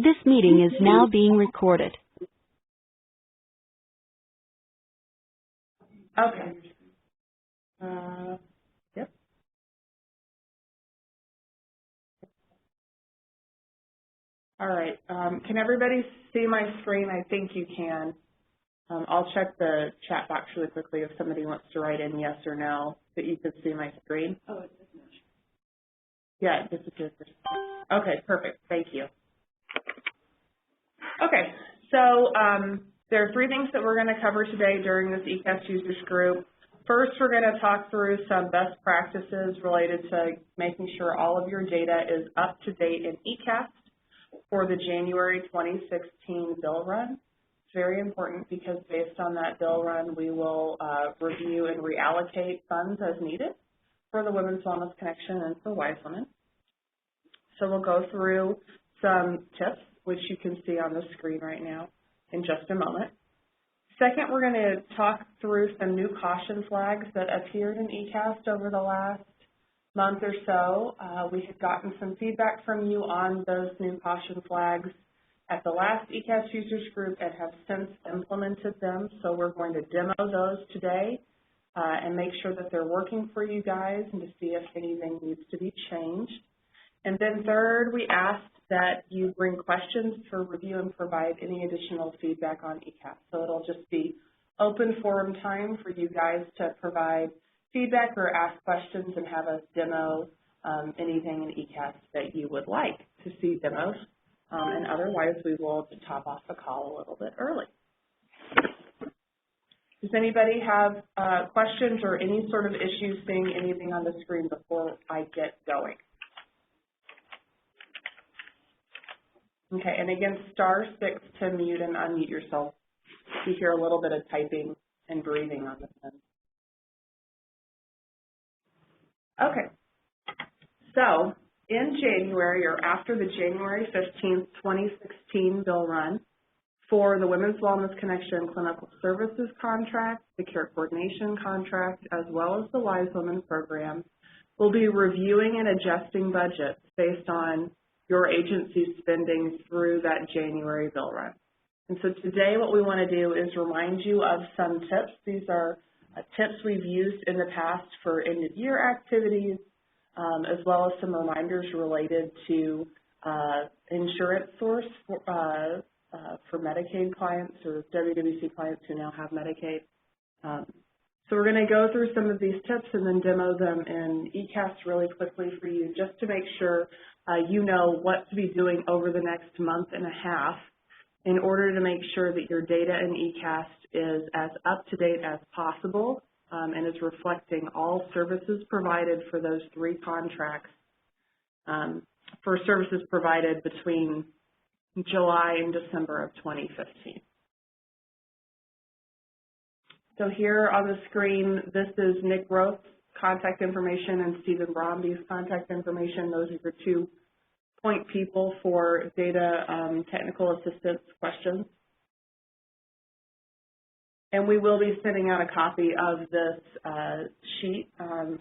This meeting is now being recorded. Okay. Yep. All right. Can everybody see my screen? I think you can. I'll check the chat box really quickly if somebody wants to write in yes or no that you can see my screen. Oh, it does not. Yeah, it disappeared. Okay, perfect. Thank you. Okay, so there are three things that we're going to cover today during this eCaST users group. First, we're going to talk through some best practices related to making sure all of your data is up to date in eCaST for the January 2016 bill run. It's very important because based on that bill run, we will review and reallocate funds as needed for the Women's Wellness Connection and for Wise Women. So we'll go through some tips, which you can see on the screen right now in just a moment. Second, we're going to talk through some new caution flags that appeared in eCaST over the last month or so. We had gotten some feedback from you on those new caution flags at the last eCaST users group and have since implemented them. So we're going to demo those today and make sure that they're working for you guys and to see if anything needs to be changed. And then third, we asked that you bring questions for review and provide any additional feedback on eCaST. So it'll just be open forum time for you guys to provide feedback or ask questions and have us demo anything in eCaST that you would like to see demos. And otherwise, we will top off the call a little bit early. Does anybody have questions or any sort of issues seeing anything on the screen before I get going? Okay, and again, *6 to mute and unmute yourself. You hear a little bit of typing and breathing on this end. Okay, so in January or after the January 15th, 2016 bill run for the Women's Wellness Connection Clinical Services Contract, the Care Coordination Contract, as well as the Wise Women Program, we'll be reviewing and adjusting budgets based on your agency's spending through that January bill run. And so today what we want to do is remind you of some tips. These are tips we've used in the past for end-of-year activities, as well as some reminders related to insurance source for Medicaid clients or WWC clients who now have Medicaid. So we're going to go through some of these tips and then demo them in eCaST really quickly for you just to make sure you know what to be doing over the next month and a half in order to make sure that your data in eCaST is as up-to-date as possible and is reflecting all services provided for those three contracts for services provided between July and December of 2015. So here on the screen, this is Nick Roth's contact information and Stephen Bromby's contact information. Those are your two point people for data technical assistance questions. And we will be sending out a copy of this sheet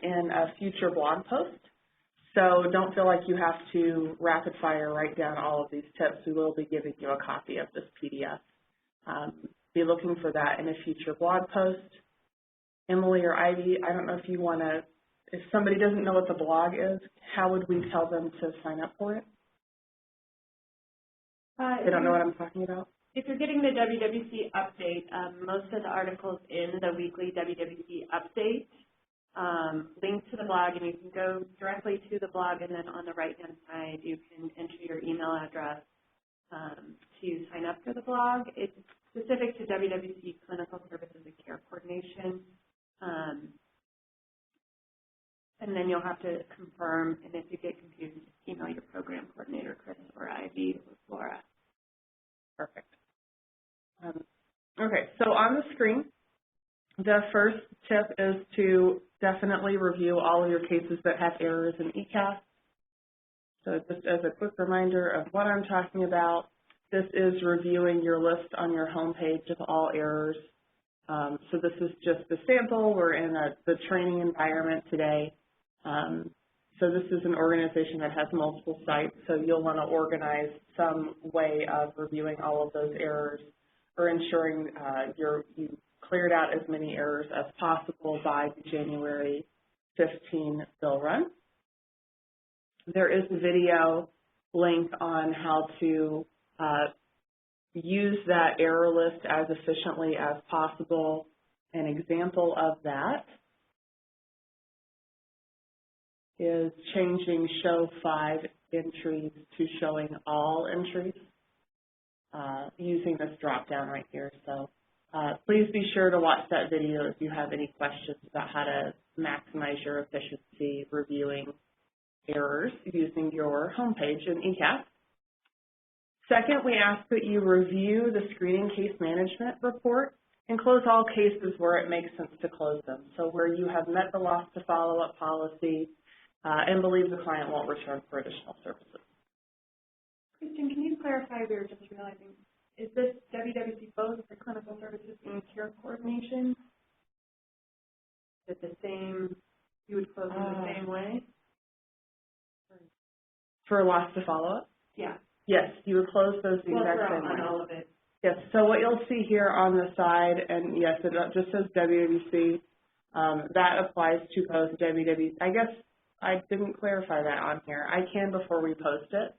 in a future blog post. So don't feel like you have to rapid fire write down all of these tips. We will be giving you a copy of this PDF. Be looking for that in a future blog post. Emily or Ivy, I don't know if you want to, if somebody doesn't know what the blog is, how would we tell them to sign up for it? They don't know what I'm talking about? If you're getting the WWC update, most of the articles in the weekly WWC update link to the blog, and you can go directly to the blog, and then on the right-hand side, you can enter your email address to sign up for the blog. It's specific to WWC Clinical Services and Care Coordination. And then you'll have to confirm, and if you get confused, just email your program coordinator, Chris, or Ivy, or Laura. Perfect. Okay, so on the screen, the first tip is to definitely review all of your cases that have errors in eCaST. So just as a quick reminder of what I'm talking about, this is reviewing your list on your homepage of all errors. So this is just the sample. We're in the training environment today. So this is an organization that has multiple sites, so you'll want to organize some way of reviewing all of those errors or ensuring you cleared out as many errors as possible by the January 15 bill run. There is a video link on how to use that error list as efficiently as possible. An example of that is changing show 5 entries to showing all entries using this drop down right here. So please be sure to watch that video if you have any questions about how to maximize your efficiency reviewing errors using your homepage in eCaST. Second, we ask that you review the screening case management report and close all cases where it makes sense to close them. So where you have met the loss to follow-up policy and believe the client won't return for additional services. Kristen, can you clarify, we were just realizing, is this WWC both for clinical services and care coordination? Is it the same, you would close them the same way? For loss to follow-up? Yeah. Yes, you would close those the exact same way. On all of it. Yes, so what you'll see here on the side, and yes, it just says WWC, that applies to both WWC. I guess I didn't clarify that on here. I can before we post it.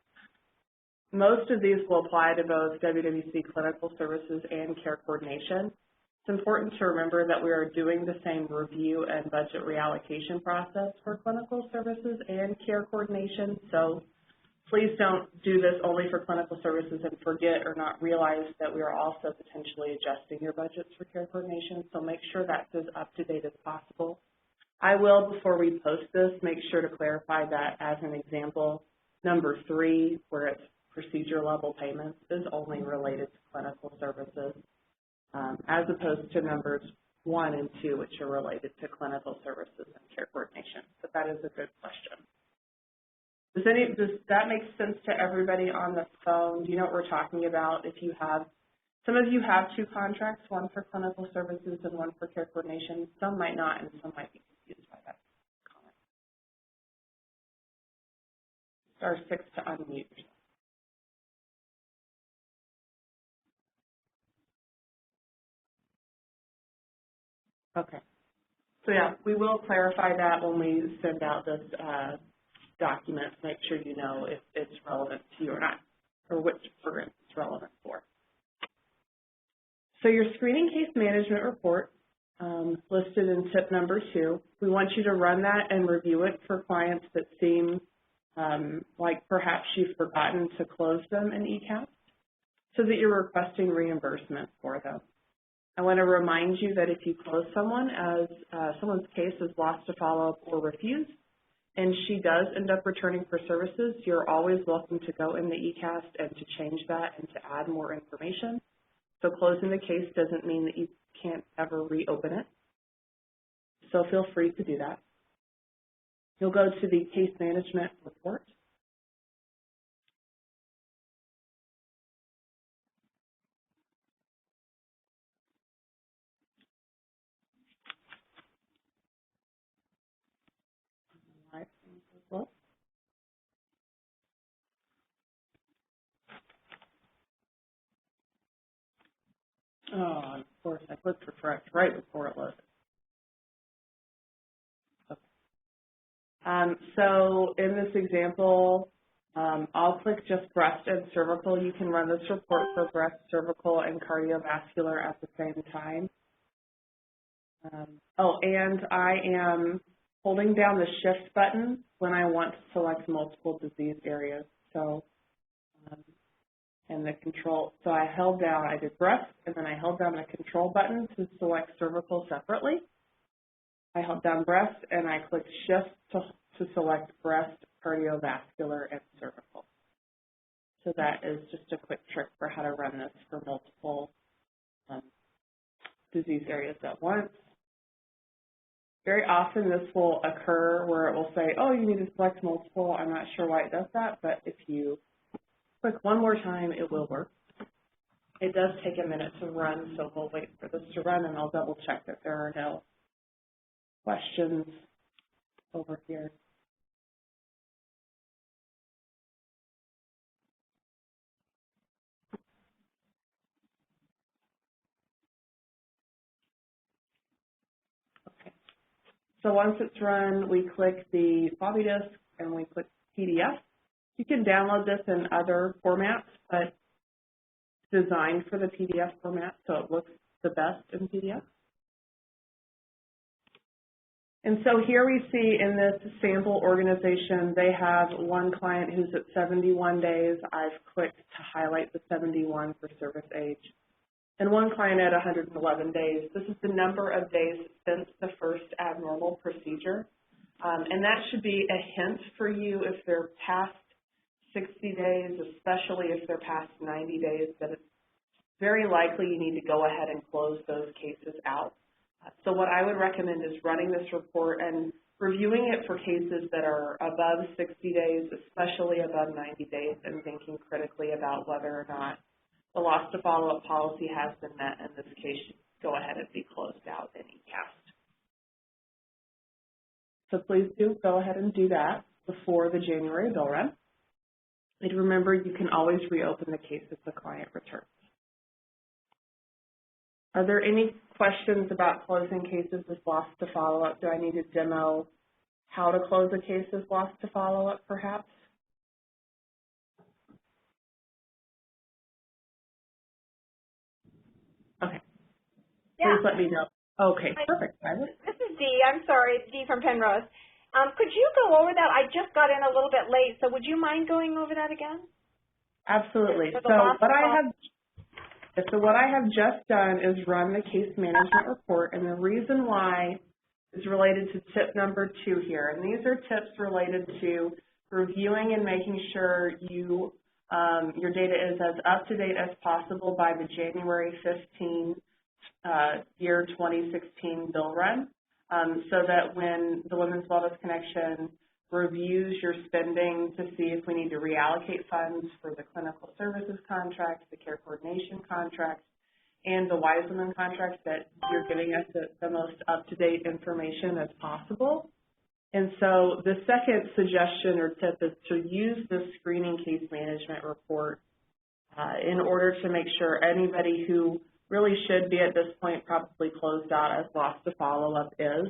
Most of these will apply to both WWC clinical services and care coordination. It's important to remember that we are doing the same review and budget reallocation process for clinical services and care coordination. So please don't do this only for clinical services and forget or not realize that we are also potentially adjusting your budgets for care coordination. So make sure that's as up to date as possible. I will, before we post this, make sure to clarify that as an example, number 3, where it's procedure level payments, is only related to clinical services, as opposed to numbers 1 and 2, which are related to clinical services and care coordination. But that is a good question. Does that make sense to everybody on the phone? Do you know what we're talking about? If you have, some of you have 2 contracts, one for clinical services and one for care coordination. Some might not, and some might be confused by that comment. *6 to unmute yourself. Okay. So yeah, we will clarify that when we send out this document. Make sure you know if it's relevant to you or not, or which program it's relevant for. So your screening case management report, listed in tip number 2, we want you to run that and review it for clients that seem like perhaps you've forgotten to close them in eCaST, so that you're requesting reimbursement for them. I want to remind you that if you close someone as someone's case is lost to follow-up or refused, and she does end up returning for services, you're always welcome to go in the eCaST and to change that and to add more information. So closing the case doesn't mean that you can't ever reopen it. So feel free to do that. You'll go to the case management report. Oh, of course, I clicked refresh right before it loaded. Okay. So in this example, I'll click just breast and cervical. You can run this report for breast, cervical, and cardiovascular at the same time. And I am holding down the shift button when I want to select multiple disease areas. So, and the control, so I did breast, and then I held down the control button to select cervical separately. I held down breast, and I clicked shift to select breast, cardiovascular, and cervical. So that is just a quick trick for how to run this for multiple disease areas at once. Very often this will occur where it will say, oh, you need to select multiple. I'm not sure why it does that, but if you click one more time, it will work. It does take a minute to run, so we'll wait for this to run, and I'll double check that there are no questions over here. So once it's run, we click the floppy disk and we click PDF. You can download this in other formats, but it's designed for the PDF format, so it looks the best in PDF. And so here we see in this sample organization, they have one client who's at 71 days. I've clicked to highlight the 71 for service age. And one client at 111 days. This is the number of days since the first abnormal procedure. And that should be a hint for you if they're past 60 days, especially if they're past 90 days, that it's very likely you need to go ahead and close those cases out. So what I would recommend is running this report and reviewing it for cases that are above 60 days, especially above 90 days, and thinking critically about whether or not the loss to follow-up policy has been met, and this case should go ahead and be closed out in eCaST. So please do go ahead and do that before the January bill run. And remember, you can always reopen the case if the client returns. Are there any questions about closing cases with loss to follow-up? Do I need to demo how to close a case with loss to follow-up, perhaps? Okay. Yeah. Please let me know. Okay, perfect. This is Dee. I'm sorry, Dee from Penrose. Could you go over that? I just got in a little bit late, so would you mind going over that again? Absolutely. So what I have just done is run the case management report, and the reason why is related to tip number 2 here. And these are tips related to reviewing and making sure your data is as up-to-date as possible by the January 15 year 2016 bill run, so that when the Women's Wellness Connection reviews your spending to see if we need to reallocate funds for the clinical services contract, the care coordination contract, and the Wiseman contract, that you're giving us the most up-to-date information as possible. And so the second suggestion or tip is to use the screening case management report in order to make sure anybody who really should be at this point probably closed out as loss to follow-up is.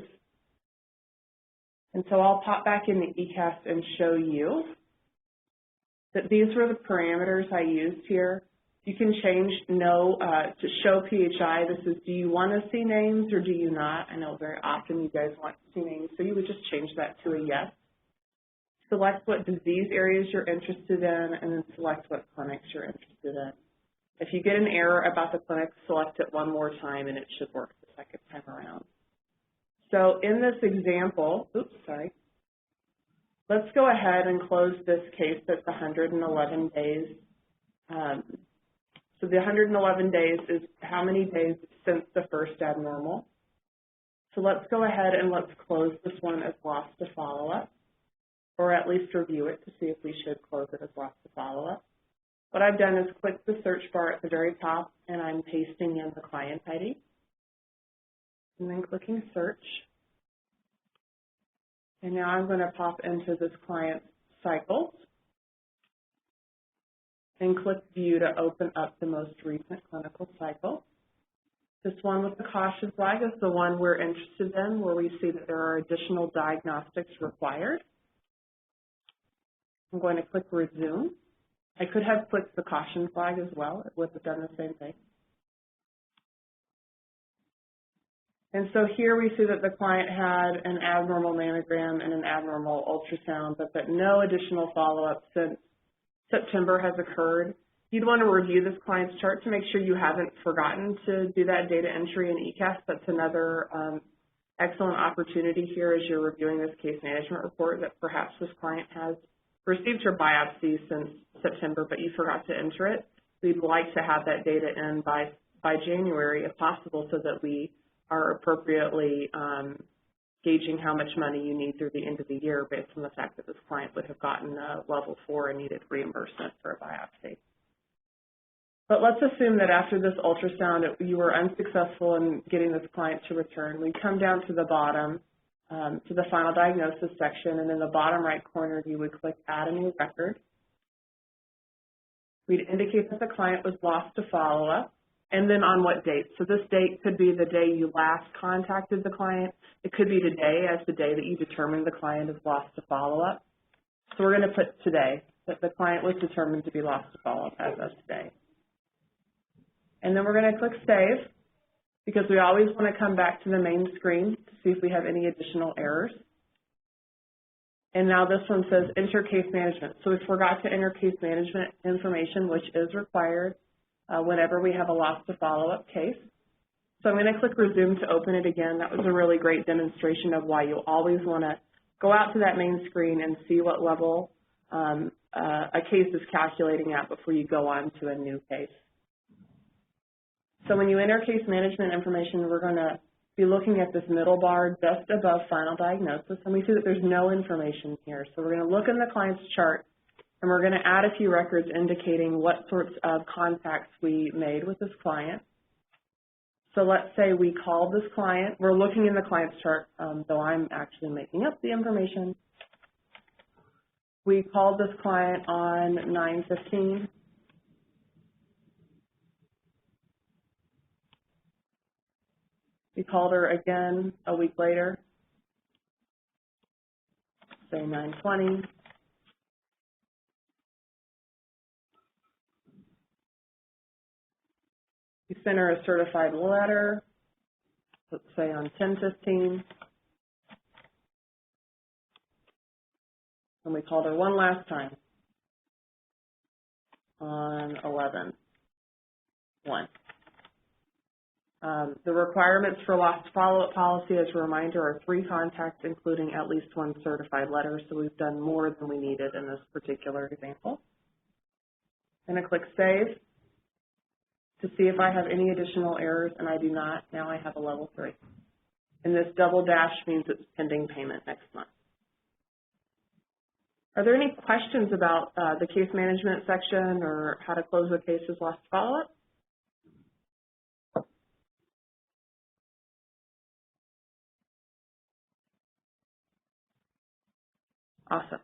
And so I'll pop back into eCaST and show you that these were the parameters I used here. You can change to show PHI. This is, do you want to see names or do you not? I know very often you guys want to see names, so you would just change that to a yes. Select what disease areas you're interested in, and then select what clinics you're interested in. If you get an error about the clinic, select it one more time and it should work the second time around. So in this example, let's go ahead and close this case that's 111 days. So the 111 days is how many days since the first abnormal. So let's go ahead and let's close this one as loss to follow-up, or at least review it to see if we should close it as loss to follow-up. What I've done is click the search bar at the very top, and I'm pasting in the client ID, and then clicking search. And now I'm going to pop into this client's cycles and click view to open up the most recent clinical cycle. This one with the caution flag is the one we're interested in, where we see that there are additional diagnostics required. I'm going to click resume. I could have clicked the caution flag as well. It would have done the same thing. And so here we see that the client had an abnormal mammogram and an abnormal ultrasound, but that no additional follow-up since September has occurred. You'd want to review this client's chart to make sure you haven't forgotten to do that data entry in eCaST. That's another excellent opportunity here as you're reviewing this case management report, that perhaps this client has received her biopsy since September, but you forgot to enter it. We'd like to have that data in by January, if possible, so that we are appropriately gauging how much money you need through the end of the year based on the fact that this client would have gotten a level 4 and needed reimbursement for a biopsy. But let's assume that after this ultrasound, you were unsuccessful in getting this client to return. We come down to the bottom, to the final diagnosis section, and in the bottom right corner, you would click Add a New Record. We'd indicate that the client was lost to follow-up. and then on what date. So this date could be the day you last contacted the client. It could be today as the day that you determined the client is lost to follow-up. So we're going to put today, that the client was determined to be lost to follow-up as of today. And then we're going to click Save, because we always want to come back to the main screen to see if we have any additional errors. And now this one says Enter Case Management. So we forgot to enter case management information, which is required whenever we have a lost to follow-up case. So I'm going to click Resume to open it again. That was a really great demonstration of why you always want to go out to that main screen and see what level a case is calculating at before you go on to a new case. So when you enter case management information, we're going to be looking at this middle bar just above final diagnosis, and we see that there's no information here. So we're going to look in the client's chart, and we're going to add a few records indicating what sorts of contacts we made with this client. So let's say we called this client. We're looking in the client's chart, though I'm actually making up the information. We called this client on 9/15. We called her again a week later, say 9/20. We sent her a certified letter, let's say on 10/15. And we called her one last time on 11/1. The requirements for lost follow-up policy, as a reminder, are 3 contacts, including at least 1 certified letter. So we've done more than we needed in this particular example. I'm going to click Save to see if I have any additional errors, and I do not. Now I have a level 3. And this double dash means it's pending payment next month. Are there any questions about the case management section or how to close a case as lost follow-up? Awesome.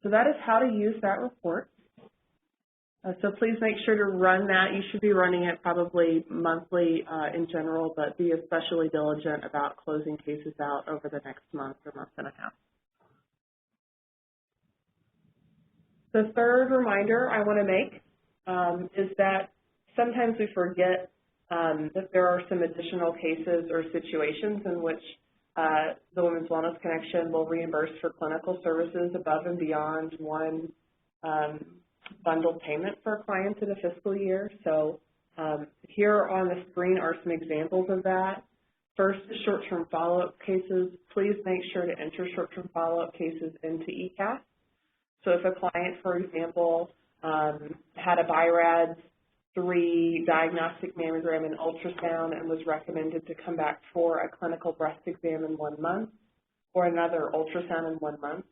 So that is how to use that report. So please make sure to run that. You should be running it probably monthly in general, but be especially diligent about closing cases out over the next month or month and a half. The third reminder I want to make is that sometimes we forget that there are some additional cases or situations in which the Women's Wellness Connection will reimburse for clinical services above and beyond one bundled payment for clients in a fiscal year. So here on the screen are some examples of that. First, the short-term follow-up cases. Please make sure to enter short-term follow-up cases into eCaST. So if a client, for example, had a BI-RADS 3 diagnostic mammogram and ultrasound and was recommended to come back for a clinical breast exam in 1 month or another ultrasound in 1 month,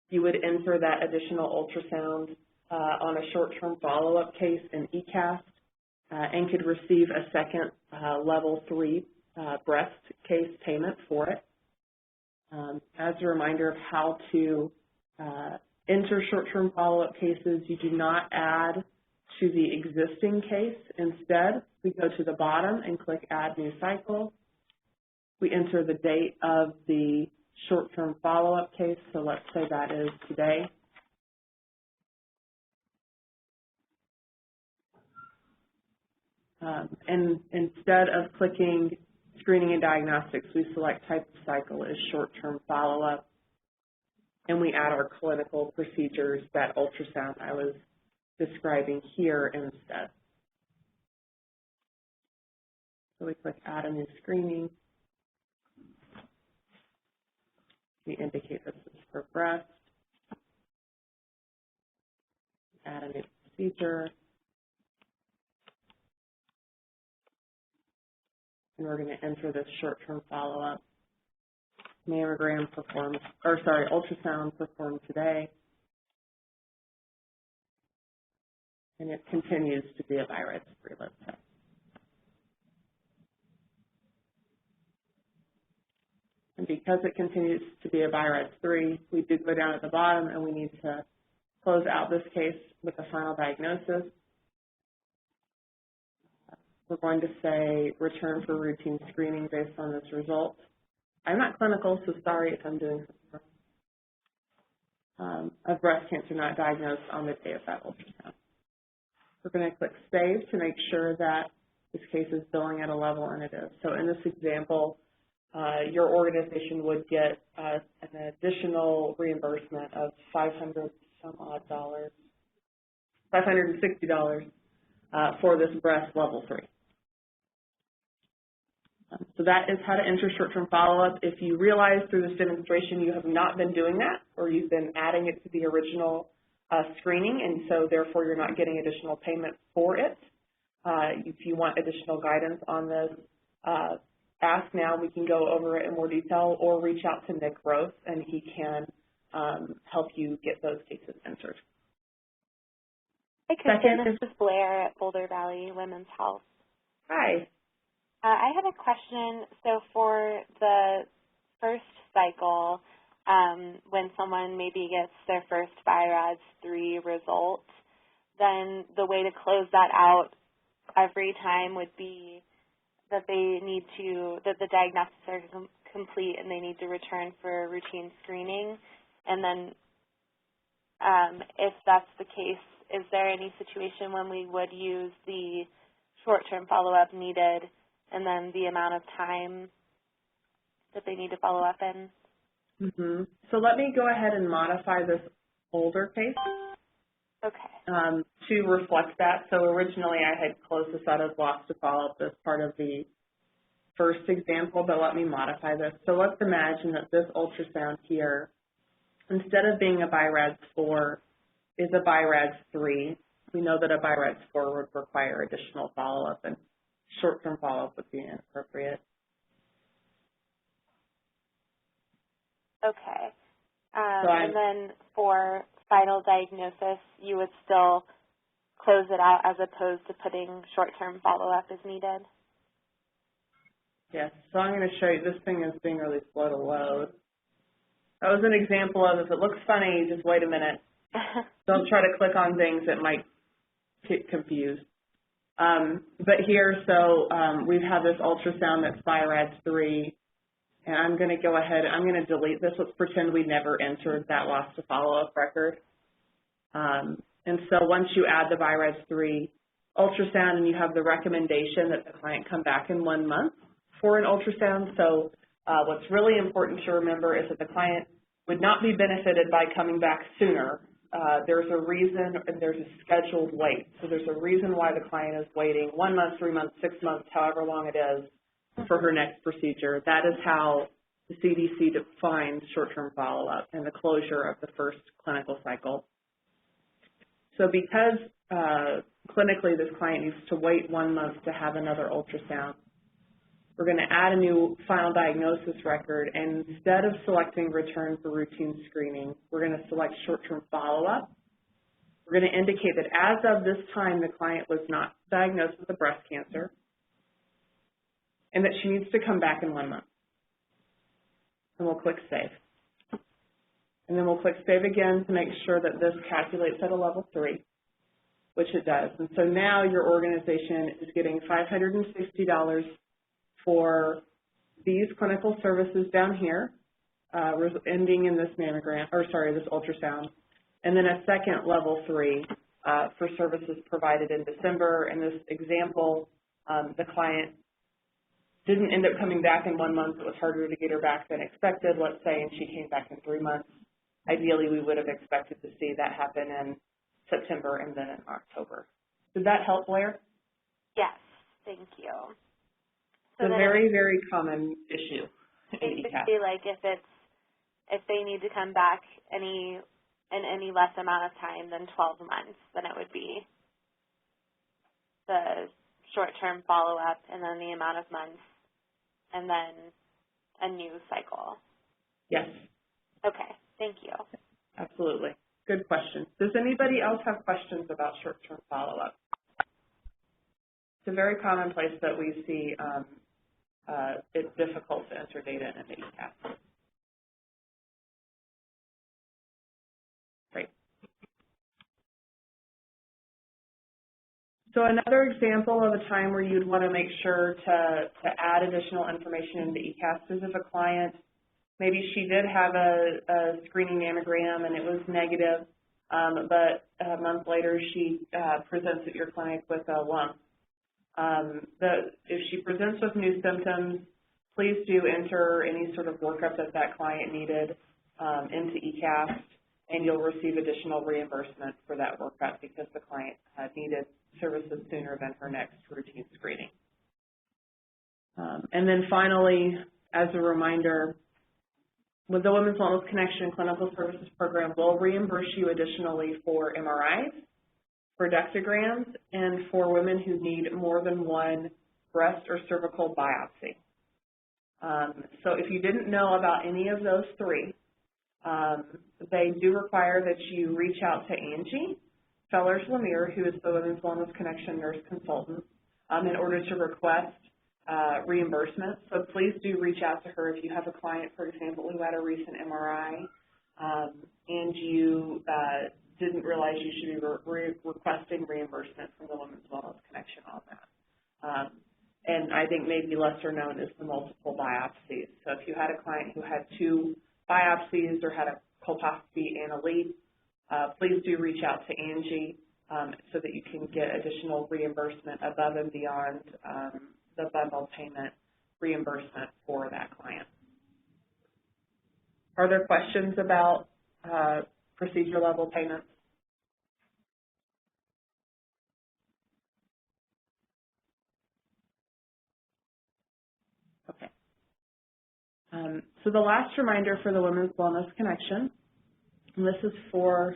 you would enter that additional ultrasound on a short-term follow-up case in eCaST and could receive a second level 3 breast case payment for it. As a reminder of how to enter short-term follow-up cases, you do not add to the existing case. Instead, we go to the bottom and click Add New Cycle. We enter the date of the short-term follow-up case, so let's say that is today. And instead of clicking Screening and Diagnostics, we select Type of Cycle as short-term follow-up, and we add our clinical procedures, that ultrasound I was describing here instead. So we click Add a New Screening. We indicate this is for breast. Add a new procedure. And we're going to enter this short-term follow-up. Mammogram performed, or sorry, ultrasound performed today. And it continues to be a BI-RADS 3 lab test. And because it continues to be a BI-RADS 3, we do go down at the bottom and we need to close out this case with a final diagnosis. we're going to say return for routine screening based on this result. I'm not clinical, so sorry if I'm doing something wrong. Of breast cancer not diagnosed on the day of that ultrasound. We're going to click Save to make sure that this case is billing at a level, and it is. So in this example, your organization would get an additional reimbursement of $560 for this breast level 3. So that is how to enter short-term follow-up. If you realize through this demonstration you have not been doing that, or you've been adding it to the original screening, and so therefore you're not getting additional payment for it, if you want additional guidance on this, ask now. We can go over it in more detail, or reach out to Nick Gross, and he can help you get those cases entered. Hi, Kristen. This is Blair at Boulder Valley Women's Health. Hi. I have a question. So for the first cycle, when someone maybe gets their first BI-RADS 3 result, then the way to close that out every time would be that that the diagnostics are complete and they need to return for routine screening. And then if that's the case, is there any situation when we would use the short-term follow-up needed and then the amount of time that they need to follow up in? Mm-hmm. So let me go ahead and modify this older case to reflect that. So originally I had closed this out as lost to follow-up as part of the first example, but let me modify this. So let's imagine that this ultrasound here, instead of being a BI-RADS 4, is a BI-RADS 3. We know that a BI-RADS 4 would require additional follow-up, and short-term follow-up would be inappropriate. Okay. And then for final diagnosis, you would still close it out as opposed to putting short-term follow-up as needed? Yes. So I'm going to show you. This thing is being really slow to load. That was an example of if it looks funny, just wait a minute. Don't try to click on things that might get confused. But here, so we have this ultrasound that's BI-RADS 3, and I'm going to go ahead, I'm going to delete this. Let's pretend we never entered that lost to follow-up record. And so once you add the BI-RADS 3 ultrasound and you have the recommendation that the client come back in 1 month for an ultrasound, so what's really important to remember is that the client would not be benefited by coming back sooner. There's a reason, and there's a scheduled wait. So there's a reason why the client is waiting 1 month, 3 months, 6 months, however long it is for her next procedure. That is how the CDC defines short-term follow-up and the closure of the first clinical cycle. So because clinically this client needs to wait 1 month to have another ultrasound, we're going to add a new final diagnosis record, and instead of selecting return for routine screening, we're going to select short-term follow-up. We're going to indicate that as of this time, the client was not diagnosed with a breast cancer and that she needs to come back in 1 month. And we'll click Save. And then we'll click Save again to make sure that this calculates at a level 3, which it does. And so now your organization is getting $560 for these clinical services down here, ending in this mammogram, or sorry, this ultrasound, and then a second level 3 for services provided in December. In this example, the client didn't end up coming back in 1 month. It was harder to get her back than expected, let's say, and she came back in 3 months. Ideally, we would have expected to see that happen in September and then in October. Did that help, Blair? Yes, thank you. It's a very, very common issue in eCaST. Basically, like if they need to come back in any less amount of time than 12 months, then it would be the short-term follow-up and then the amount of months and then a new cycle. Yes. Okay, thank you. Absolutely. Good question. Does anybody else have questions about short-term follow-up? It's a very common place that we see it's difficult to enter data in the eCaST. Great. So another example of a time where you'd want to make sure to add additional information into eCaST is if a client, maybe she did have a screening mammogram and it was negative, but a month later she presents at your clinic with a lump. If she presents with new symptoms, please do enter any sort of workup that client needed into eCaST, and you'll receive additional reimbursement for that workup because the client needed services sooner than her next routine screening. And then finally, as a reminder, with the Women's Wellness Connection Clinical Services Program, we'll reimburse you additionally for MRIs, for ductograms, and for women who need more than one breast or cervical biopsy. So if you didn't know about any of those three, they do require that you reach out to Angie Fellers-Lemire, who is the Women's Wellness Connection Nurse Consultant, in order to request reimbursement. So please do reach out to her if you have a client, for example, who had a recent MRI and you didn't realize you should be requesting reimbursement from the Women's Wellness Connection on that. And I think maybe lesser known is the multiple biopsies. So if you had a client who had 2 biopsies or had a colposcopy and a lead, please do reach out to Angie so that you can get additional reimbursement above and beyond the bundle payment reimbursement for that client. Are there questions about procedure level payments? Okay. So the last reminder for the Women's Wellness Connection, and this is for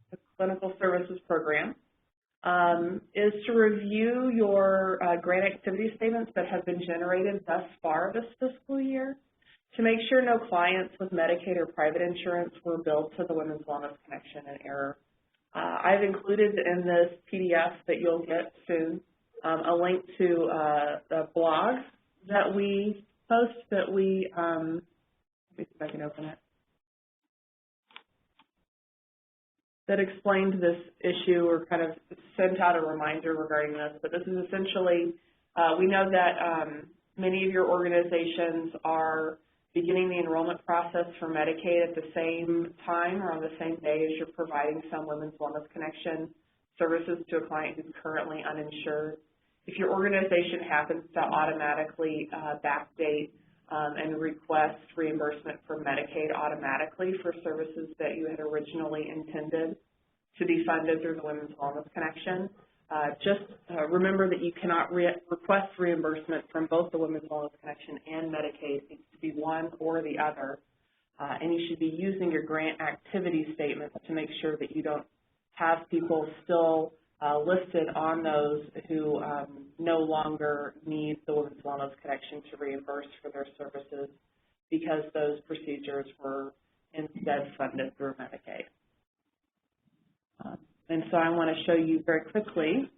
the Clinical Services Program, is to review your grant activity statements that have been generated thus far this fiscal year to make sure no clients with Medicaid or private insurance were billed to the Women's Wellness Connection in error. I've included in this PDF that you'll get soon a link to the blog that we post that we, let me see if I can open it, that explained this issue or kind of sent out a reminder regarding this. But this is essentially, we know that many of your organizations are beginning the enrollment process for Medicaid at the same time or on the same day as you're providing some Women's Wellness Connection services to a client who's currently uninsured. If your organization happens to automatically backdate and request reimbursement for Medicaid automatically for services that you had originally intended to be funded through the Women's Wellness Connection, just remember that you cannot request reimbursement from both the Women's Wellness Connection and Medicaid. It needs to be one or the other. And you should be using your grant activity statements to make sure that you don't have people still listed on those who no longer need the Women's Wellness Connection to reimburse for their services because those procedures were instead funded through Medicaid. And so I want to show you very quickly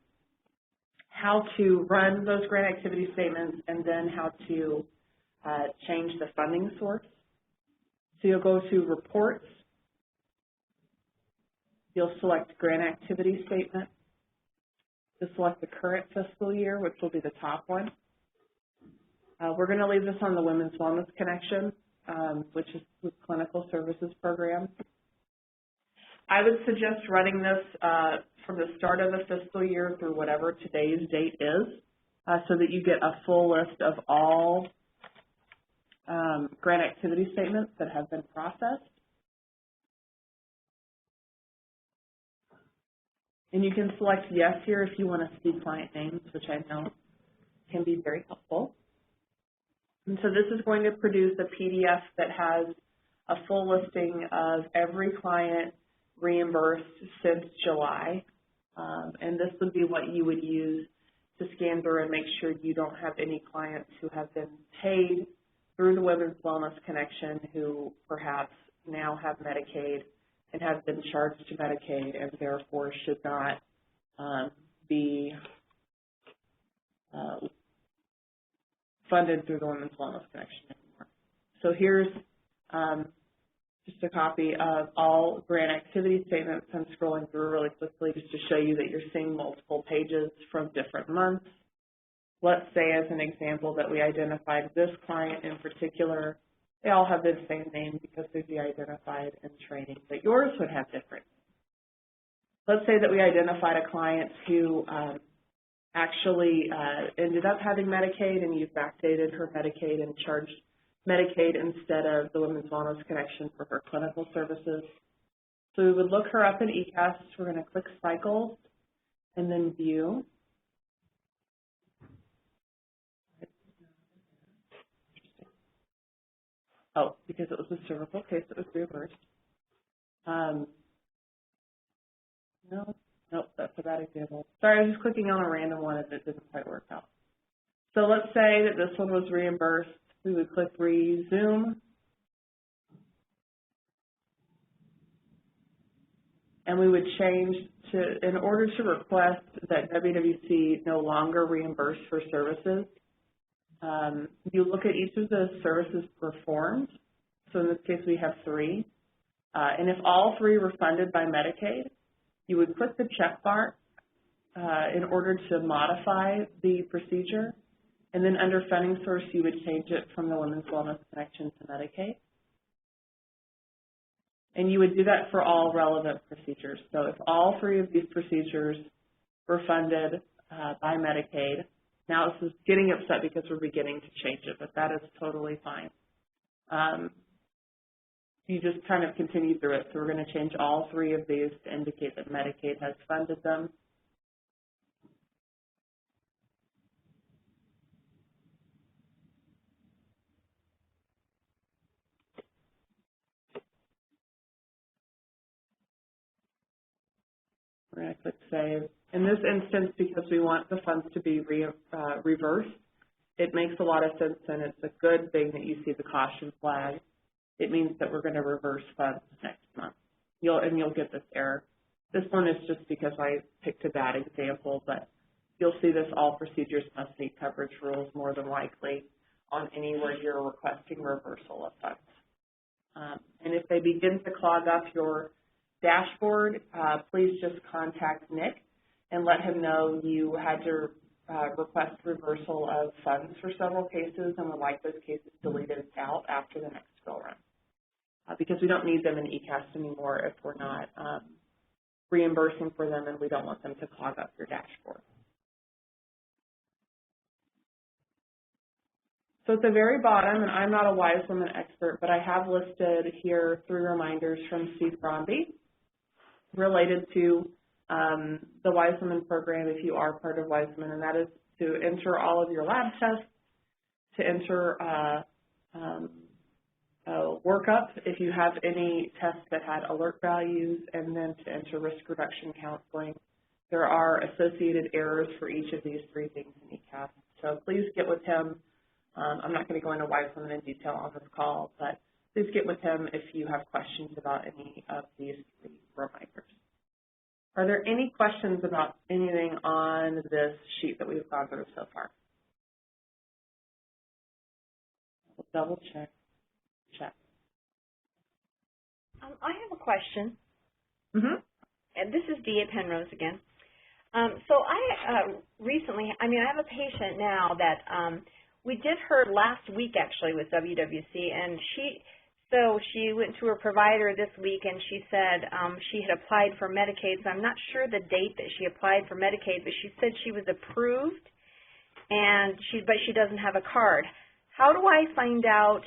how to run those grant activity statements and then how to change the funding source. So you'll go to Reports. You'll select Grant Activity Statement. You'll select the current fiscal year, which will be the top one. We're going to leave this on the Women's Wellness Connection, which is the Clinical Services Program. I would suggest running this from the start of the fiscal year through whatever today's date is so that you get a full list of all grant activity statements that have been processed. And you can select yes here if you want to see client names, which I know can be very helpful. And so this is going to produce a PDF that has a full listing of every client reimbursed since July. And this would be what you would use to scan through and make sure you don't have any clients who have been paid through the Women's Wellness Connection who perhaps now have Medicaid and have been charged to Medicaid and therefore should not be funded through the Women's Wellness Connection anymore. So here's just a copy of all grant activity statements. I'm scrolling through really quickly just to show you that you're seeing multiple pages from different months. Let's say, as an example, that we identified this client in particular. They all have the same name because they'd be identified in training, but yours would have different. Let's say that we identified a client who actually ended up having Medicaid, and you've backdated her Medicaid and charged Medicaid instead of the Women's Wellness Connection for her clinical services. So we would look her up in eCaST. We're going to click Cycles and then View. Oh, because it was a cervical case that was reversed. Nope, that's a bad example. Sorry, I was just clicking on a random one and it didn't quite work out. So let's say that this one was reimbursed. We would click Resume. And we would change to, in order to request that WWC no longer reimburse for services, you look at each of the services performed. So in this case, we have 3. And if all 3 were funded by Medicaid, you would click the check bar in order to modify the procedure. And then under funding source, you would change it from the Women's Wellness Connection to Medicaid. And you would do that for all relevant procedures. So if all 3 of these procedures were funded by Medicaid, now this is getting upset because we're beginning to change it, but that is totally fine. You just kind of continue through it. So we're going to change all 3 of these to indicate that Medicaid has funded them. We're going to click Save. In this instance, because we want the funds to be reversed, it makes a lot of sense, and it's a good thing that you see the caution flag. It means that we're going to reverse funds next month. You'll get this error. This one is just because I picked a bad example, but you'll see this: all procedures must meet coverage rules more than likely on anywhere you're requesting reversal of funds. And if they begin to clog up your dashboard, please just contact Nick and let him know you had to request reversal of funds for several cases and would like those cases deleted out after the next go run. Because we don't need them in eCaST anymore if we're not reimbursing for them, and we don't want them to clog up your dashboard. So at the very bottom, and I'm not a Wise Woman expert, but I have listed here 3 reminders from Steve Bromby related to the Wise Woman program if you are part of Wise Woman, and that is to enter all of your lab tests, to enter workup if you have any tests that had alert values, and then to enter risk reduction counseling. There are associated errors for each of these 3 things in eCaST. So please get with him. I'm not going to go into Wise Women in detail on this call, but please get with him if you have questions about any of these 3 reminders. Are there any questions about anything on this sheet that we've gone through so far? We'll double check. I have a question. Mm-hmm. And this is Dee at Penrose again. So I recently, I have a patient now that we did her last week actually with WWC, and she went to her provider this week, and she said she had applied for Medicaid. So I'm not sure the date that she applied for Medicaid, but she said she was approved, but she doesn't have a card. How do I find out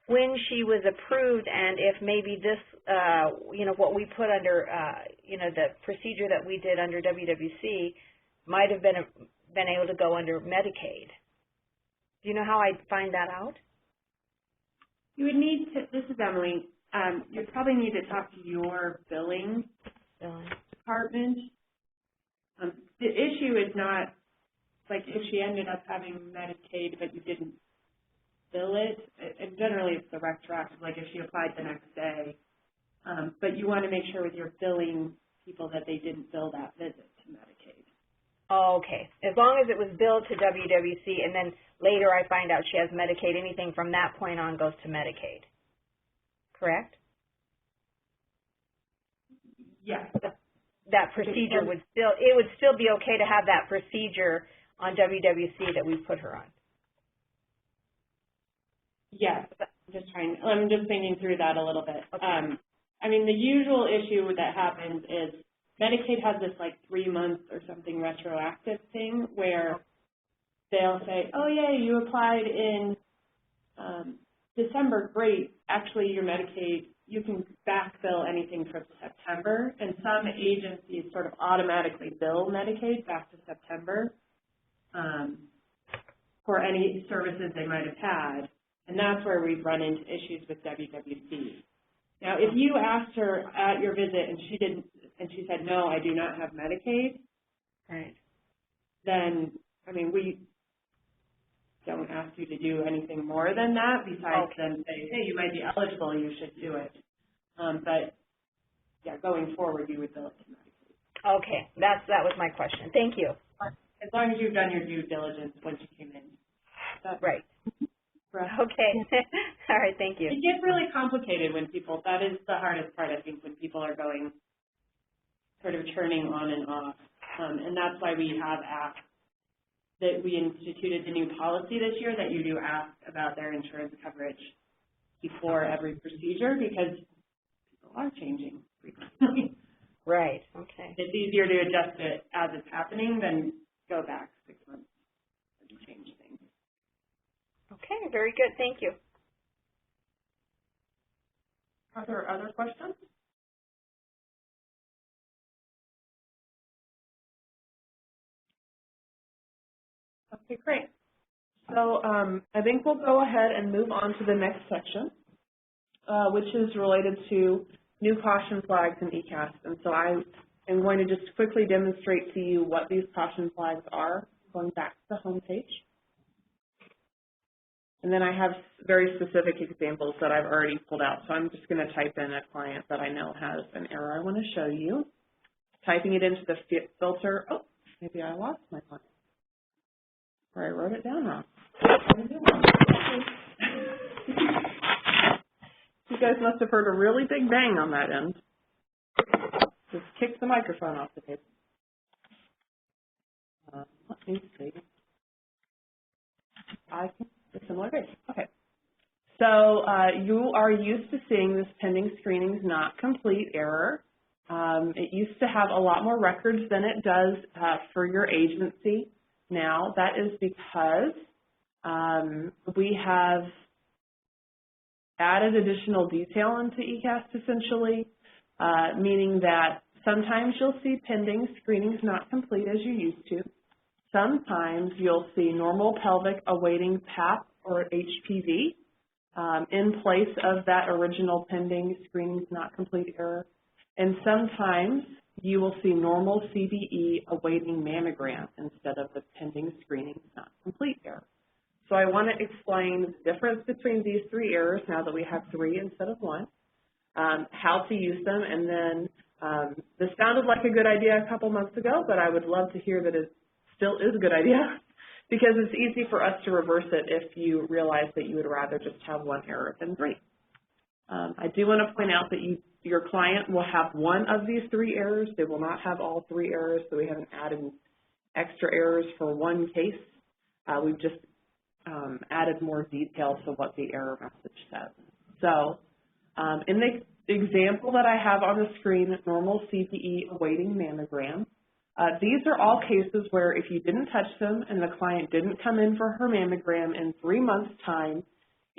when she was approved, and if maybe this, what we put under, the procedure that we did under WWC might have been able to go under Medicaid? Do you know how I'd find that out? You would need to, this is Emily, you'd probably need to talk to your billing department. The issue is not, like, if she ended up having Medicaid but you didn't bill it, and generally it's the retroactive, like if she applied the next day. But you want to make sure with your billing people that they didn't bill that visit to Medicaid. Oh, okay. As long as it was billed to WWC, and then later I find out she has Medicaid, anything from that point on goes to Medicaid. Correct? Yes. that procedure would still be okay to have that procedure on WWC that we put her on. Yes, I'm just thinking through that a little bit. Okay. I mean, the usual issue that happens is Medicaid has this like 3 months or something retroactive thing where they'll say, oh yeah, you applied in December, great. Actually, your Medicaid, you can backfill anything from September, and some agencies sort of automatically bill Medicaid back to September for any services they might have had, and that's where we've run into issues with WWC. Now, if you asked her at your visit and she said, no, I do not have Medicaid, right, then, I mean, we don't ask you to do anything more than that besides then say, hey, you might be eligible, you should do it. But, yeah, going forward, you would bill it to Medicaid. Okay, that was my question. Thank you. As long as you've done your due diligence once you came in. Right. Correct. Okay. All right, thank you. It gets really complicated when people, that is the hardest part, I think, when people are going, sort of turning on and off. And that's why we have asked that we instituted the new policy this year that you do ask about their insurance coverage before every procedure because people are changing frequently. Right, okay. It's easier to adjust it as it's happening than go back 6 months and change things. Okay, very good. Thank you. Are there other questions? Okay, great. So I think we'll go ahead and move on to the next section, which is related to new caution flags in eCaST. And so I am going to just quickly demonstrate to you what these caution flags are, going back to the home page. And then I have very specific examples that I've already pulled out. So I'm just going to type in a client that I know has an error I want to show you. Typing it into the filter. Oh, maybe I lost my client. Or I wrote it down wrong. You guys must have heard a really big bang on that end. Just kicked the microphone off the table. Let me see. I can a similar case. Okay. So you are used to seeing this pending screenings not complete error. It used to have a lot more records than it does for your agency now. That is because we have added additional detail into eCaST essentially, meaning that sometimes you'll see pending screenings not complete as you used to. Sometimes you'll see normal pelvic awaiting PAP or HPV in place of that original pending screenings not complete error. And sometimes you will see normal CBE awaiting mammogram instead of the pending screenings not complete error. So I want to explain the difference between these three errors now that we have three instead of one, how to use them, and then this sounded like a good idea a couple months ago, but I would love to hear that it still is a good idea because it's easy for us to reverse it if you realize that you would rather just have one error than three. I do want to point out that your client will have one of these three errors. They will not have all three errors, so we haven't added extra errors for one case. We've just added more detail to what the error message says. So in the example that I have on the screen, normal CPE awaiting mammogram, these are all cases where if you didn't touch them and the client didn't come in for her mammogram in 3 months' time,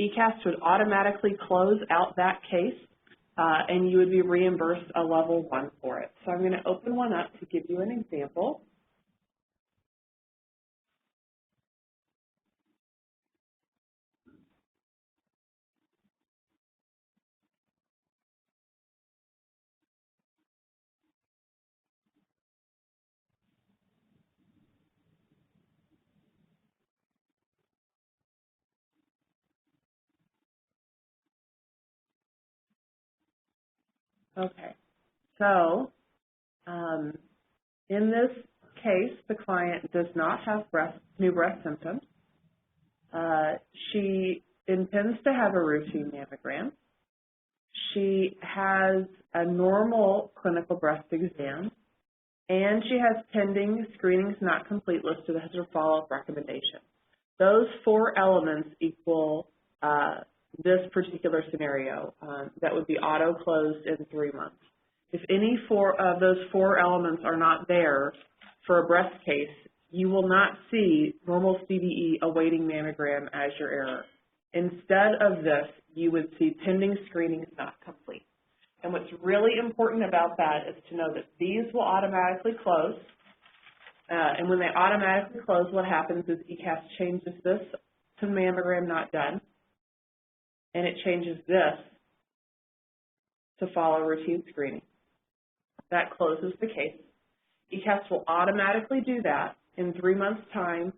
eCaST would automatically close out that case and you would be reimbursed a level 1 for it. So I'm going to open one up to give you an example. Okay, so in this case, the client does not have new breast symptoms. She intends to have a routine mammogram. She has a normal clinical breast exam, and she has pending screenings not complete listed as her follow-up recommendation. Those 4 elements equal this particular scenario that would be auto-closed in 3 months. If any of those 4 elements are not there for a breast case, you will not see normal CBE awaiting mammogram as your error. Instead of this, you would see pending screenings not complete. And what's really important about that is to know that these will automatically close. And when they automatically close, what happens is eCaST changes this to mammogram not done, and it changes this to follow routine screening. That closes the case. eCaST will automatically do that in 3 months' time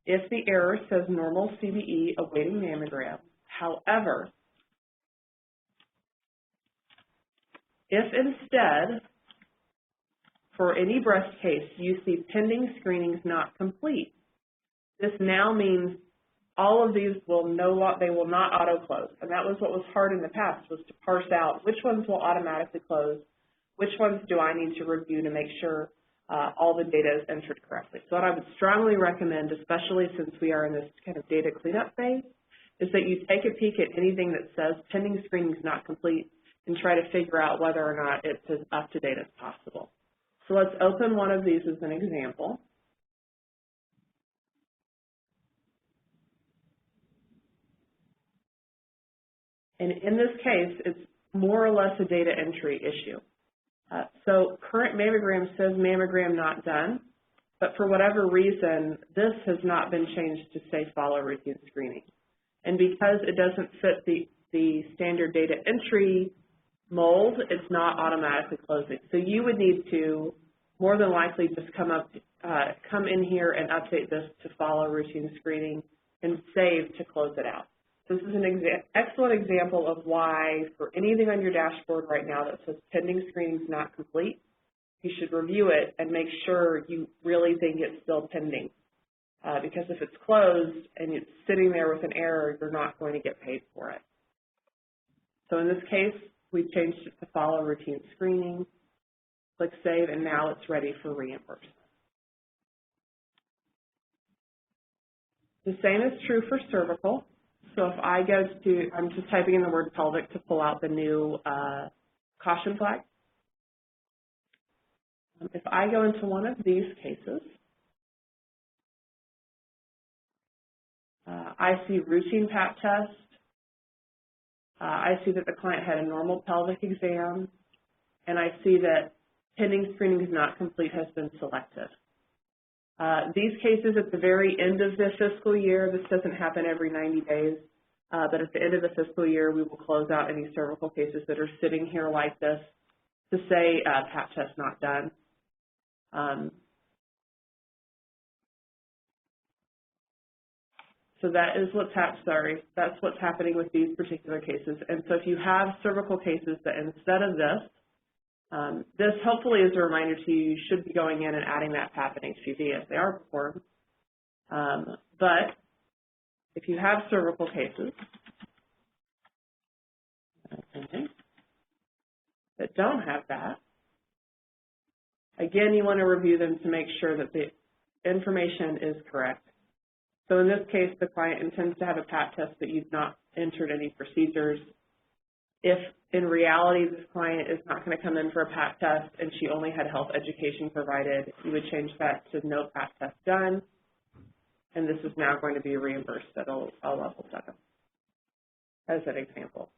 if the error says normal CBE awaiting mammogram. However, if instead, for any breast case, you see pending screenings not complete, this now means all of these will they will not auto-close. And that was what was hard in the past, was to parse out which ones will automatically close, which ones do I need to review to make sure all the data is entered correctly. So what I would strongly recommend, especially since we are in this kind of data cleanup phase, is that you take a peek at anything that says pending screenings not complete and try to figure out whether or not it's as up-to-date as possible. So let's open one of these as an example. And in this case, it's more or less a data entry issue. So current mammogram says mammogram not done, but for whatever reason, this has not been changed to say follow routine screening. And because it doesn't fit the standard data entry mold, it's not automatically closing. So you would need to more than likely just come in here and update this to follow routine screening and save to close it out. This is an excellent example of why for anything on your dashboard right now that says pending screenings not complete, you should review it and make sure you really think it's still pending. Because if it's closed and it's sitting there with an error, you're not going to get paid for it. So in this case, we've changed it to follow routine screening. Click Save, and now it's ready for reimbursement. The same is true for cervical. So if I go to, I'm just typing in the word pelvic to pull out the new caution flag. If I go into one of these cases, I see routine Pap test. I see that the client had a normal pelvic exam, and I see that pending screening is not complete has been selected. These cases at the very end of the fiscal year, this doesn't happen every 90 days, but at the end of the fiscal year, we will close out any cervical cases that are sitting here like this to say Pap test not done. So that is that's what's happening with these particular cases. And so if you have cervical cases that instead of this, this hopefully is a reminder to you, you should be going in and adding that Pap and HPV as they are performed. But if you have cervical cases that don't have that, again, you want to review them to make sure that the information is correct. So in this case, the client intends to have a Pap test, but you've not entered any procedures. If in reality this client is not going to come in for a Pap test and she only had health education provided, you would change that to no Pap test done, and this is now going to be reimbursed at a level 7, as an example.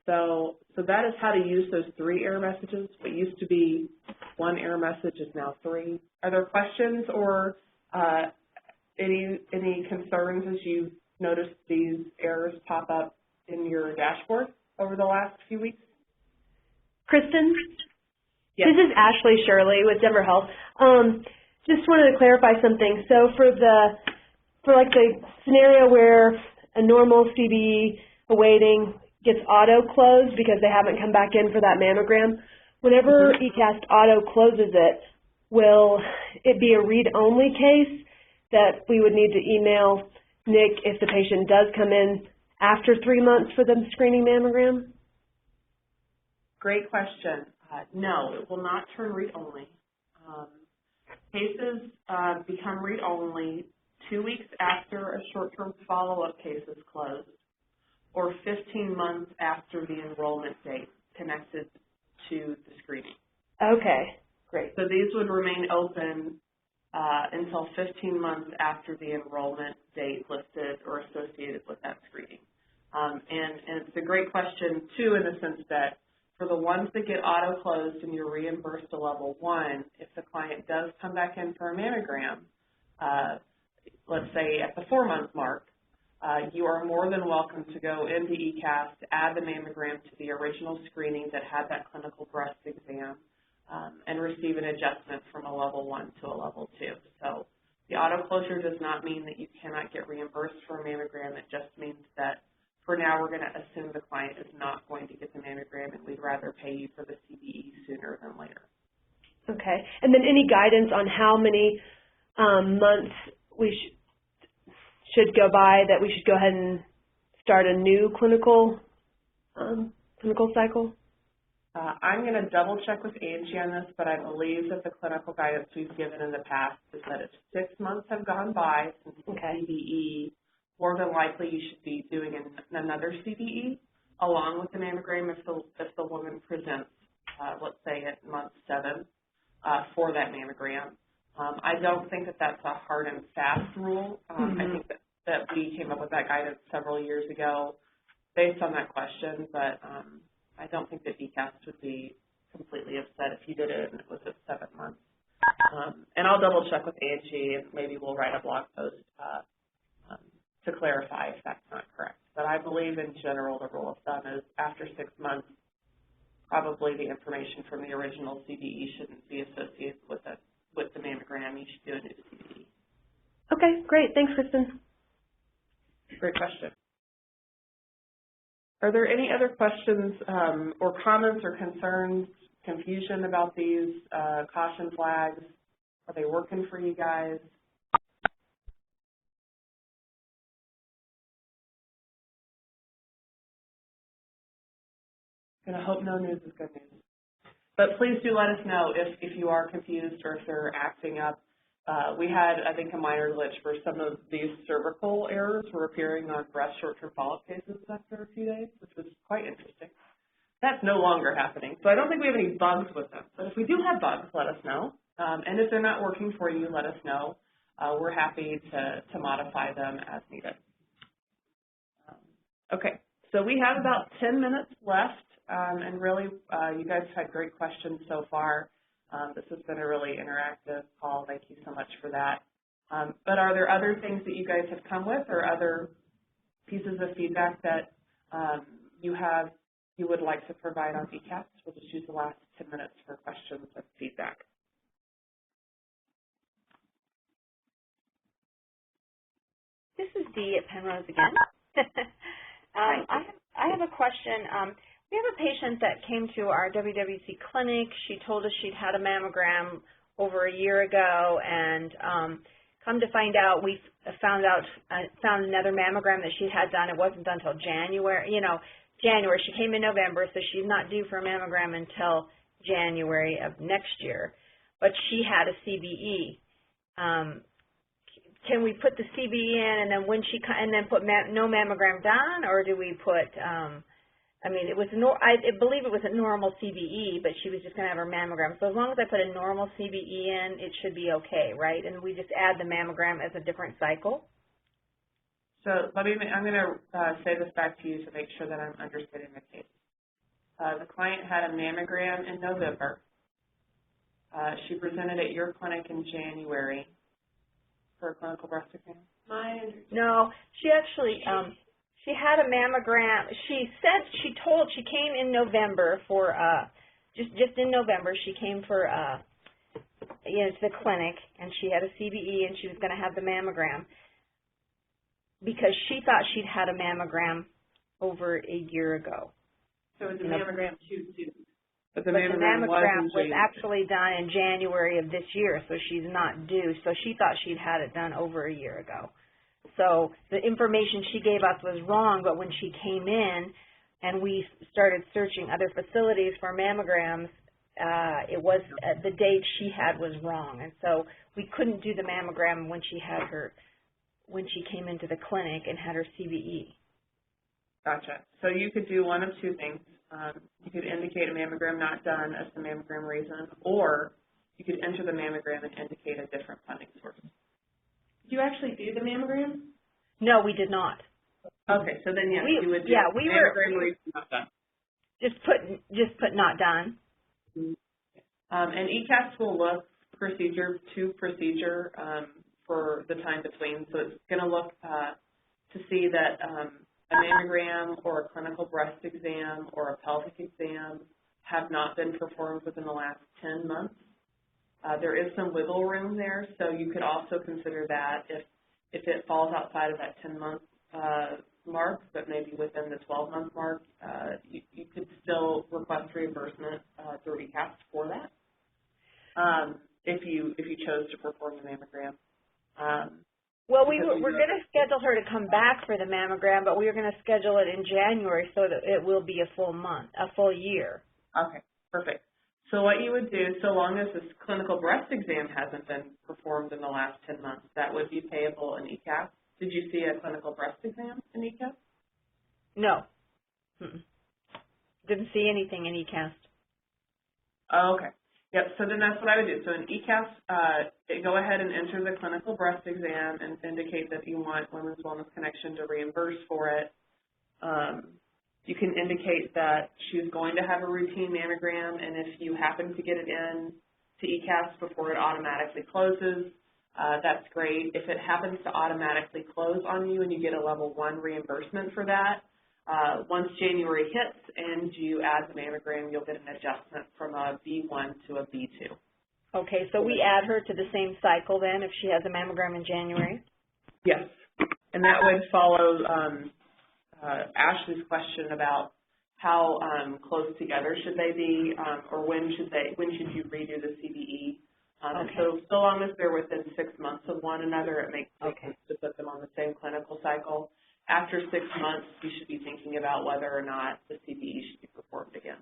So that is how to use those 3 error messages. What used to be 1 error message is now 3. Are there questions or any concerns as you've noticed these errors pop up in your dashboard over the last few weeks? Kristen? Yes. This is Ashley Shirley with Denver Health. Just wanted to clarify something. So for like the scenario where a normal CBE awaiting gets auto-closed because they haven't come back in for that mammogram, whenever eCaST auto-closes it, will it be a read-only case that we would need to email Nick if the patient does come in after 3 months for the screening mammogram? Great question. No, it will not turn read-only. Cases become read-only 2 weeks after a short-term follow-up case is closed, or 15 months after the enrollment date connected to the screening. Okay, great. So these would remain open until 15 months after the enrollment date listed or associated with that screening. And it's a great question, too, in the sense that for the ones that get auto-closed and you're reimbursed to level 1, if the client does come back in for a mammogram, let's say at the 4-month mark, you are more than welcome to go into eCaST, add the mammogram to the original screening that had that clinical breast exam, and receive an adjustment from a level 1 to a level 2. So the auto-closure does not mean that you cannot get reimbursed for a mammogram. It just means that for now we're going to assume the client is not going to get the mammogram, and we'd rather pay you for the CBE sooner than later. Okay. And then any guidance on how many months we should go by that we should go ahead and start a new clinical cycle? I'm going to double check with Angie on this, but I believe that the clinical guidance we've given in the past is that if 6 months have gone by since the CBE, more than likely you should be doing another CBE along with the mammogram if the woman presents, let's say at month 7, for that mammogram. I don't think that that's a hard and fast rule. I think that we came up with that guidance several years ago based on that question, but I don't think that eCaST would be completely upset if you did it and it was at 7 months. And I'll double check with Angie, and maybe we'll write a blog post to clarify if that's not correct. But I believe in general the rule of thumb is after 6 months, probably the information from the original CBE shouldn't be associated with the mammogram. You should do a new CBE. Okay, great. Thanks, Kristen. Great question. Are there any other questions or comments or concerns, confusion about these caution flags? Are they working for you guys? And I hope no news is good news. But please do let us know if you are confused or if they're acting up. We had, I think, a minor glitch where some of these cervical errors were appearing on breast short-term follow-up cases after a few days, which was quite interesting. That's no longer happening. So I don't think we have any bugs with them. But if we do have bugs, let us know. And if they're not working for you, let us know. We're happy to modify them as needed. Okay, so we have about 10 minutes left. And really, you guys had great questions so far. This has been a really interactive call. Thank you so much for that. But are there other things that you guys have come with or other pieces of feedback that you would like to provide on eCaST? We'll just use the last 10 minutes for questions and feedback. This is Dee at Penrose again. I have a question. We have a patient that came to our WWC clinic. She told us she'd had a mammogram over a year ago, and come to find out, we found another mammogram that she had done. It wasn't done until January. January. She came in November, so she's not due for a mammogram until January of next year. But she had a CBE. Can we put the CBE in, and then put no mammogram done, or do we put? It was I believe it was a normal CBE, but she was just going to have her mammogram. So as long as I put a normal CBE in, it should be okay, right? And we just add the mammogram as a different cycle. So I'm going to say this back to you to make sure that I'm understanding the case. The client had a mammogram in November. She presented at your clinic in January for a clinical breast exam. No, she actually. She had a mammogram. She came in November for just in November. She came for to the clinic, and she had a CBE, and she was going to have the mammogram because she thought she'd had a mammogram over a year ago. So it was a mammogram too soon. But the mammogram was actually done in January of this year, so she's not due. So she thought she'd had it done over a year ago. So the information she gave us was wrong, but when she came in, and we started searching other facilities for mammograms, it was the date she had was wrong, and so we couldn't do the mammogram when she came into the clinic and had her CVE. Gotcha. So you could do one of two things. You could indicate a mammogram not done as the mammogram reason, or you could enter the mammogram and indicate a different funding source. Did you actually do the mammogram? No, we did not. Okay, so then yes, you would do mammogram reason not done. Just put not done. And eCaST will look procedure to procedure for the time between. So it's going to look to see that a mammogram or a clinical breast exam or a pelvic exam have not been performed within the last 10 months. There is some wiggle room there, so you could also consider that if it falls outside of that 10-month mark, but maybe within the 12-month mark, you could still request reimbursement through eCaST for that if you chose to perform the mammogram. Well, we're going to schedule her to come back for the mammogram, but we are going to schedule it in January so that it will be a full year. Okay, perfect. So what you would do, so long as this clinical breast exam hasn't been performed in the last 10 months, that would be payable in eCaST. Did you see a clinical breast exam in eCaST? No. Didn't see anything in eCaST. Oh, okay. Yep, so then that's what I would do. So in eCaST, go ahead and enter the clinical breast exam and indicate that you want Women's Wellness Connection to reimburse for it. You can indicate that she's going to have a routine mammogram, and if you happen to get it in to eCaST before it automatically closes, that's great. If it happens to automatically close on you and you get a level 1 reimbursement for that, once January hits and you add the mammogram, you'll get an adjustment from a B1 to a B2. Okay, so we add her to the same cycle then if she has a mammogram in January? Yes, and that would follow Ashley's question about how close together should they be, or when should you redo the CVE. Okay. So long as they're within 6 months of one another, it makes sense to put them on the same clinical cycle. After 6 months, you should be thinking about whether or not the CVE should be performed again.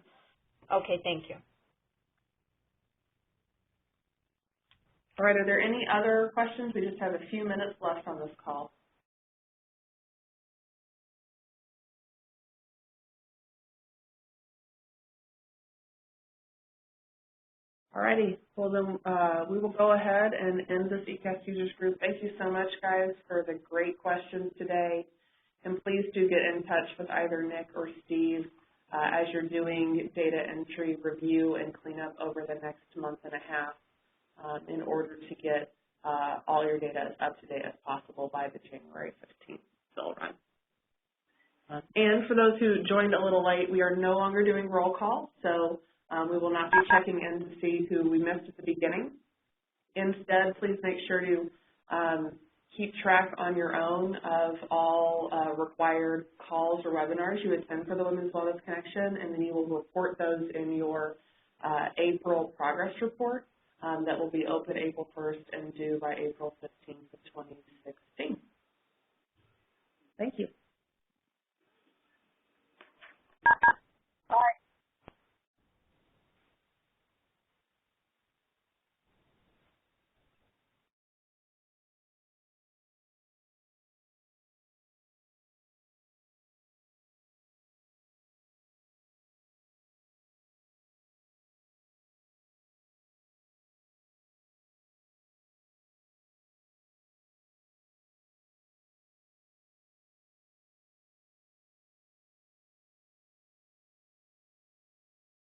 Okay, thank you. All right, are there any other questions? We just have a few minutes left on this call. All righty, well then we will go ahead and end this eCaST users group. Thank you so much, guys, for the great questions today. And please do get in touch with either Nick or Steve as you're doing data entry review and cleanup over the next month and a half in order to get all your data as up to date as possible by the January 15th bill run. And for those who joined a little late, we are no longer doing roll call, so we will not be checking in to see who we missed at the beginning. Instead, please make sure to keep track on your own of all required calls or webinars you attend for the Women's Wellness Connection, and then you will report those in your April progress report that will be open April 1st and due by April 15th of 2016. Thank you.